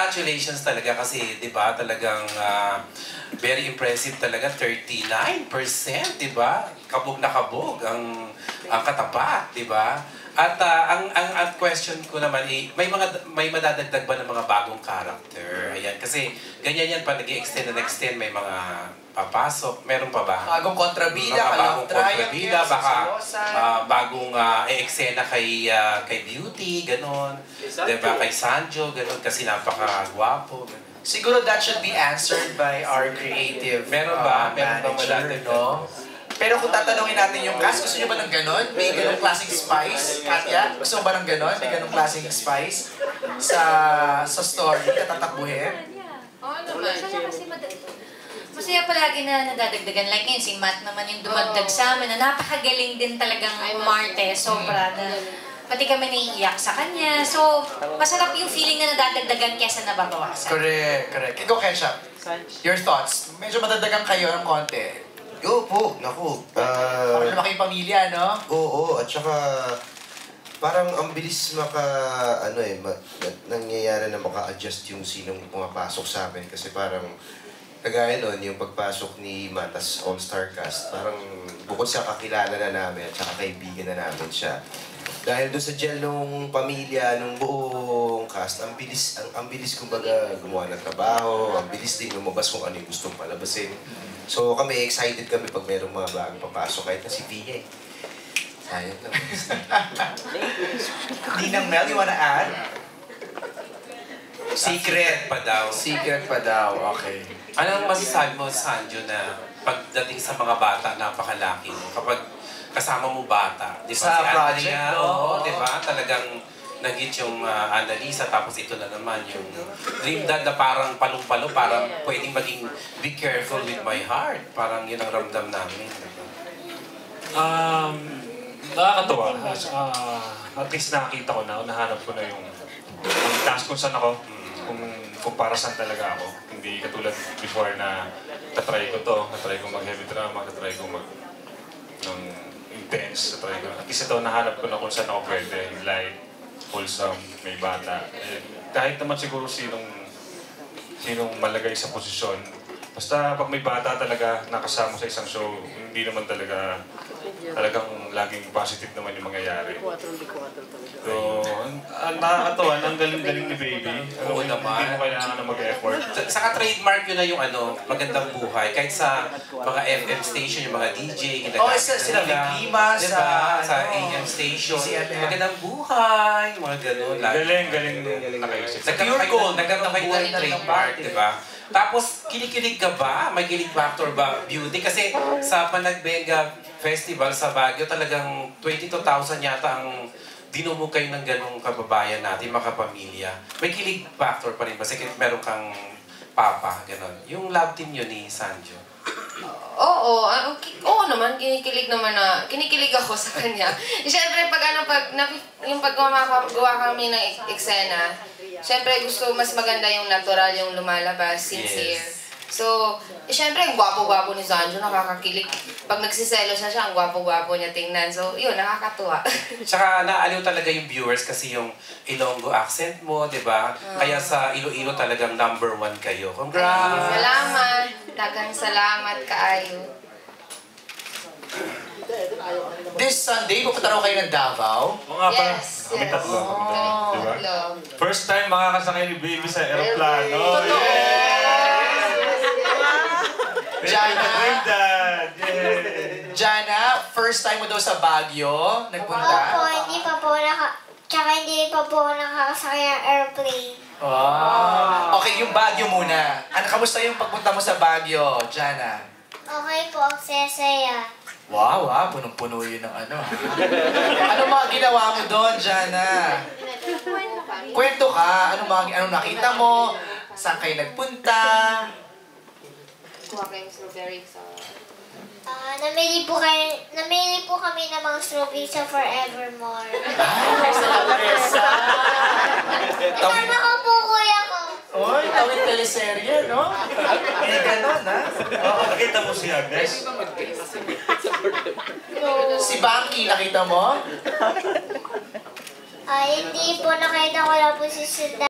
congratulations talaga kasi, di ba, talagang very impressive talaga, 39%, di ba? Kabog na kabog ang katapat, di ba? At ang question ko naman may madadagdag ba ng mga bagong character? Ayan, kasi ganyan yan pa nag-i-extend na extend, may mga papasok. Meron pa ba? Bagong kontrabida, bagong kontrabida, baka bagong eksena kay Beauty, ganon. Diba? Kay Sanjo, ganon, kasi napaka-gwapo. Siguro that should be answered by our creative Meron ba? Meron ba manager, no? Pero kung tatanungin natin yung cast, gusto nyo ba ng ganon? May ganong klaseng spice? Katya, gusto mo ba ng ganon? May ganong klaseng spice sa story na tatakbuhin? Oo naman. Masaya palagi na nadadagdagan. Like ngayon, si Matt naman yung dumagdag sa amin na napakagaling din talagang umarte. Sobra na pati kami naiiyak sa kanya. So, masarap yung feeling na nadadagdagan kesa nababawasan. Correct, correct. Ikaw, Kesha, your thoughts? Medyo madagdagan kayo ng konti. Oo po, naku. Parang lumaki yung pamilya, no? Oo, at saka parang ang bilis nangyayari na maka-adjust yung sinong pumapasok sa amin kasi parang kagaya nun, yung pagpasok ni Matas All-Star Cast, parang bukod sa kakilala na namin at saka kaibigan na namin siya. Dahil doon sa gel nung pamilya, nung buong cast, ang bilis kumbaga gumawa ng trabaho, ang bilis din lumabas kung ano yung gustong palabasin. So kami, excited kami pag mayroong mga bagong papasok kahit na si Pia. Sayang lang. Ninang Mel, you wanna add? Secret pa daw. Secret pa daw, okay. Anong masasabi mo, Sanjo, na pagdating sa mga bata, napakalaki mo? Kapag kasama mo bata, di ba? Sa si project, Andrea, no? Oo, di ba? Talagang nag-hit yung Annalisa, tapos ito na naman yung Dream Dad na parang palong-palo, parang pwedeng maging be careful with my heart. Parang yun ang ramdam namin. Nakakatawa. At least nakakita ko na, nahanap ko na yung task kung saan ako, kung para saan talaga ako. Hindi katulad before na tatry ko to, tatry ko mag-heavy drama, tatry ko ng intense, tatry ko. At least ito, nahanap ko na kung saan ako pwede, light, wholesome, may bata. Kahit naman siguro sinong malagay sa posisyon, basta pag may bata talaga nakasama sa isang show, hindi naman talagang laging positive naman yung mangyayari. So, nakakatawa, ang galing-galing ni Baby. Oo naman. Hindi mo kailangan na mag-effort. Saka trademark yun na yung magandang buhay. Kahit sa mga FM station, yung mga DJ, ginagamit sila Viglima, sa AM station. Magandang buhay, mga ganun. Galing nakaisip. Nagkaroon kayo ng trademark, di ba? Tapos, kinikilig ka ba? May kilig factor ba, Beauty? Kasi sa Panagbenga Festival sa Baguio, talagang 22,000 yata ang dinumog kayo ng ganong kababayan natin, mga kapamilya. May kilig factor pa rin ba? Kasi meron kang papa, ganon. Yung love team yun ni Sanjo. Oo naman, kinikilig ako sa kanya. Siyempre, yung paggawa kami ng eksena, siyempre gusto mas maganda yung natural, yung lumalabas, sincere. Yes. So, siyempre, ang gwapo-gwapo ni Sanjo, nakakakilig. Pag nagsiselos na siya, ang gwapo-gwapo niya tingnan. So, yun, nakakatuwa. Tsaka naaliw talaga yung viewers kasi yung Ilonggo accent mo, di ba? Kaya sa Iloilo talagang #1 kayo. Congrats! Salamat. Daghang salamat kaayo. This Sunday, pupunta raw kayo ng Davao. Oo nga pala, Yes, kami yes. tatlo. Diba? Tatlo. First time makakasakay ni Baby sa aeroplano. Totoo. Jana, first time mo daw sa Baguio, nagpunta? Opo, hindi pa po nakakasakay ng airplane. Wow. Okay, yung Baguio muna. Kamusta yung pagpunta mo sa Baguio, Jana? Okay po, ang saya-saya. Wow, punong-puno yun ng ano. Ano mga ginawa mo doon, Jana? Kwento ka. Ano nakita mo? Saan kayo nagpunta? Kuha kayong strawberry sa... Namili po kami ng mga strawberry sa Forevermore. Sorpresa! Kasama ko po kuya ko. Oy, tawid teleserye, no? Eh, ganon, ha? Nakita mo si Agnes? Si Banky, nakita mo? Hindi po, nakita ko lang po si